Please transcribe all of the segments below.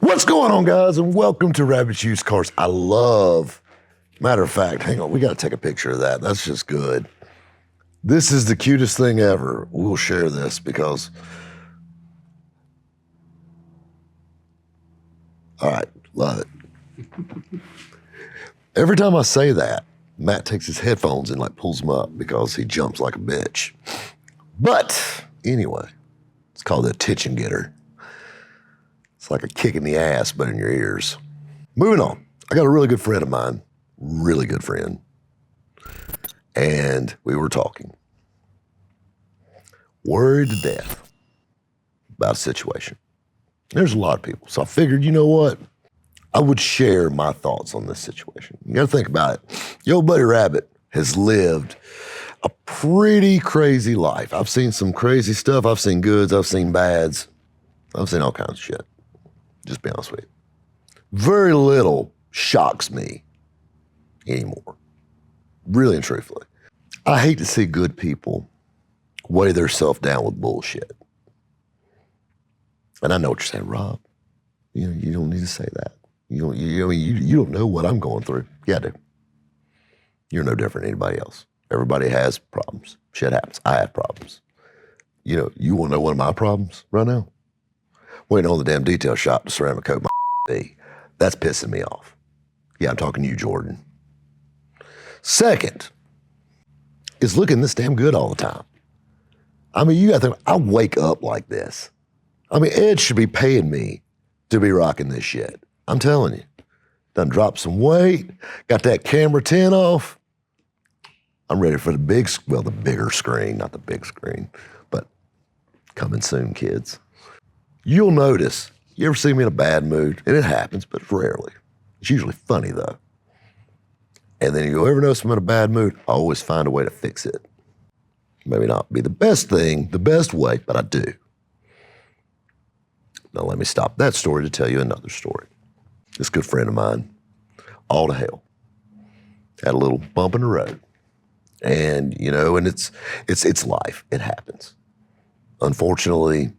What's going on, guys, and welcome to Rabbit's Used Cars. Matter of fact, hang on, we got to take a picture of that. That's just good. This is the cutest thing ever. We'll share this because, all right, love it. Every time I say that, Matt takes his headphones and like pulls them up because he jumps like a bitch. But anyway, it's called the attention getter. It's like a kick in the ass, but in your ears. Moving on, I got a really good friend of mine, really good friend, and we were talking. Worried to death about a situation. There's a lot of people, so I figured, you know what? I would share my thoughts on this situation. You gotta think about it. Your old buddy Rabbit has lived a pretty crazy life. I've seen some crazy stuff. I've seen goods, I've seen bads. I've seen all kinds of shit. Just be honest with you. Very little shocks me anymore. Really and truthfully. I hate to see good people weigh themselves down with bullshit. And I know what you're saying, Rob. You don't need to say that. You don't know what I'm going through. Yeah, I do. You're no different than anybody else. Everybody has problems. Shit happens. I have problems. You want to know one of my problems right now? Waiting on the damn detail shop to ceramic coat my fee. That's pissing me off. Yeah, I'm talking to you, Jordan. Second is looking this damn good all the time. I mean, you got to think, I wake up like this. I mean, Ed should be paying me to be rocking this shit. I'm telling you. Done dropped some weight, got that camera 10 off. I'm ready for the bigger screen, not the big screen, but coming soon, kids. You'll notice, you ever see me in a bad mood? And it happens, but rarely. It's usually funny, though. And then you ever notice I'm in a bad mood, I always find a way to fix it. Maybe not be the best thing, the best way, but I do. Now let me stop that story to tell you another story. This good friend of mine, all to hell, had a little bump in the road. And, and it's life. It happens. Unfortunately,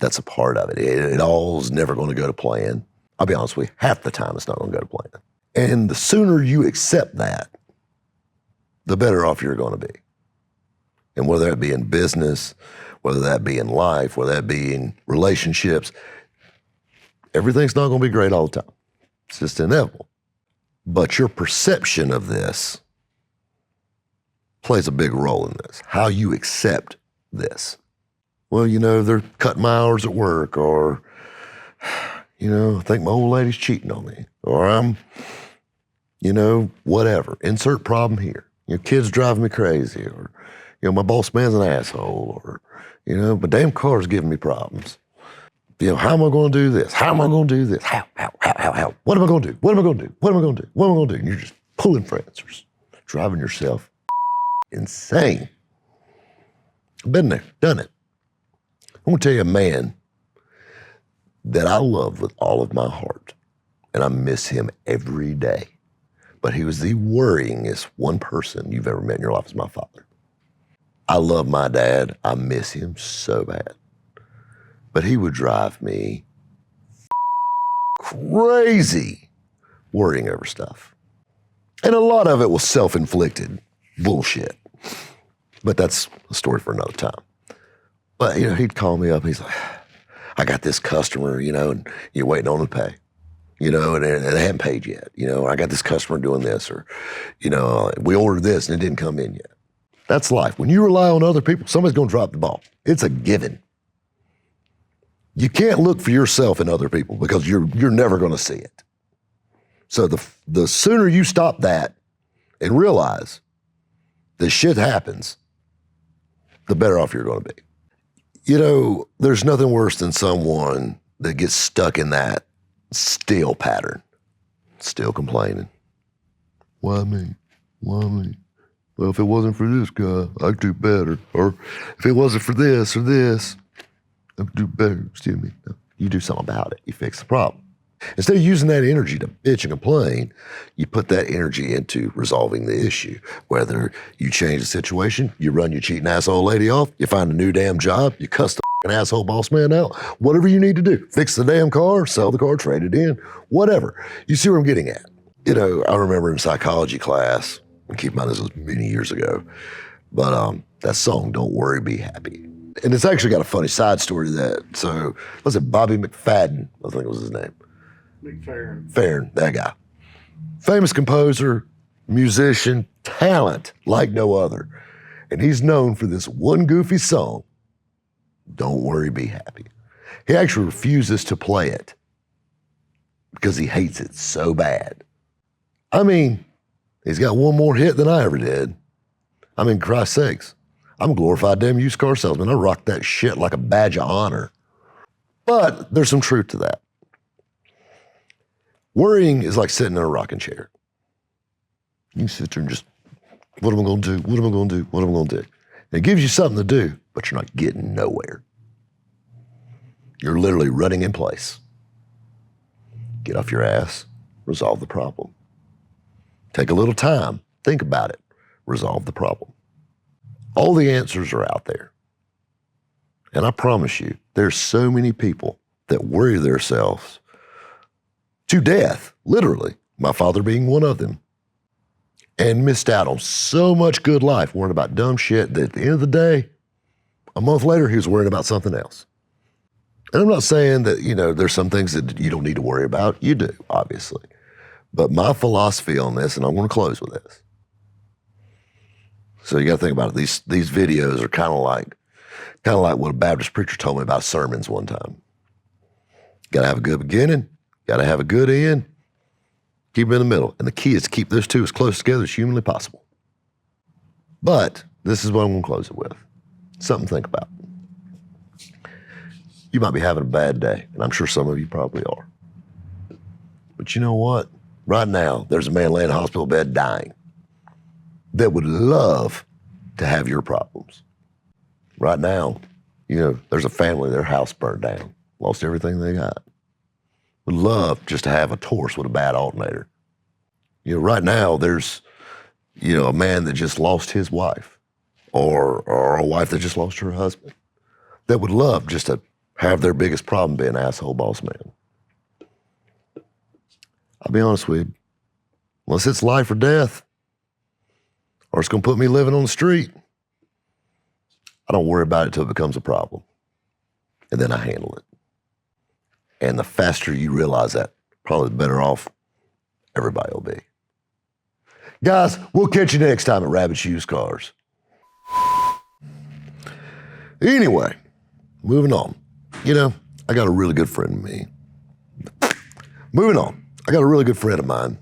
that's a part of it. It all's never going to go to plan. I'll be honest with you, half the time it's not going to go to plan. And the sooner you accept that, the better off you're going to be. And whether that be in business, whether that be in life, whether that be in relationships, everything's not going to be great all the time. It's just inevitable. But your perception of this plays a big role in this, how you accept this. Well, they're cutting my hours at work, or, I think my old lady's cheating on me, or I'm, whatever. Insert problem here. Kids driving me crazy, or, my boss man's an asshole, or, my damn car's giving me problems. How am I going to do this? How am I going to do this? How? What am I going to do? What am I going to do? What am I going to do? What am I going to do? And you're just pulling for answers, driving yourself insane. I've been there, done it. I'm going to tell you a man that I love with all of my heart, and I miss him every day. But he was the worryingest one person you've ever met in your life, is my father. I love my dad. I miss him so bad. But he would drive me crazy worrying over stuff. And a lot of it was self-inflicted bullshit. But that's a story for another time. But, he'd call me up and he's like, I got this customer, and you're waiting on them to pay, and they haven't paid yet. I got this customer doing this, or, we ordered this and it didn't come in yet. That's life. When you rely on other people, somebody's going to drop the ball. It's a given. You can't look for yourself in other people because you're never going to see it. So the sooner you stop that and realize that shit happens, the better off you're going to be. There's nothing worse than someone that gets stuck in that still pattern, still complaining. Why me? Why me? Well, if it wasn't for this guy, I'd do better. Or if it wasn't for this or this, I'd do better. Excuse me. No, you do something about it. You fix the problem. Instead of using that energy to bitch and complain, you put that energy into resolving the issue. Whether you change the situation, you run your cheating asshole lady off, you find a new damn job, you cuss the an asshole boss man out. Whatever you need to do. Fix the damn car, sell the car, trade it in, whatever. You see where I'm getting at? You know, I remember in psychology class, and keep in mind this was many years ago, but that song, Don't Worry, Be Happy. And it's actually got a funny side story to that. So, was it Bobby McFadden? I think was his name. McFerrin. Farron, that guy. Famous composer, musician, talent like no other. And he's known for this one goofy song, Don't Worry, Be Happy. He actually refuses to play it because he hates it so bad. I mean, he's got one more hit than I ever did. I mean, Christ's sakes, I'm a glorified damn used car salesman. I rock that shit like a badge of honor. But there's some truth to that. Worrying is like sitting in a rocking chair. You sit there and just, what am I going to do? What am I going to do? What am I going to do? And it gives you something to do, but you're not getting nowhere. You're literally running in place. Get off your ass, resolve the problem. Take a little time, think about it, resolve the problem. All the answers are out there. And I promise you, there's so many people that worry themselves to death, literally, my father being one of them, and missed out on so much good life worrying about dumb shit that at the end of the day, a month later, he was worrying about something else. And I'm not saying that, you know, there's some things that you don't need to worry about. You do, obviously. But my philosophy on this, and I'm going to close with this. So you got to think about it. These videos are kind of like what a Baptist preacher told me about sermons one time. Got to have a good beginning. Got to have a good end. Keep them in the middle. And the key is to keep those two as close together as humanly possible. But this is what I'm going to close it with. Something to think about. You might be having a bad day, and I'm sure some of you probably are. But you know what? Right now, there's a man laying in a hospital bed dying that would love to have your problems. Right now, you know, there's a family, their house burned down, lost everything they got. Would love just to have a Taurus with a bad alternator. You know, right now there's, you know, a man that just lost his wife or a wife that just lost her husband that would love just to have their biggest problem be an asshole boss man. I'll be honest with you, unless it's life or death, or it's going to put me living on the street, I don't worry about it till it becomes a problem. And then I handle it. And the faster you realize that, probably the better off everybody will be. Guys, we'll catch you next time at Rabbit's Used Cars. Anyway, moving on. You know, I got a really good friend of me. Moving on. I got a really good friend of mine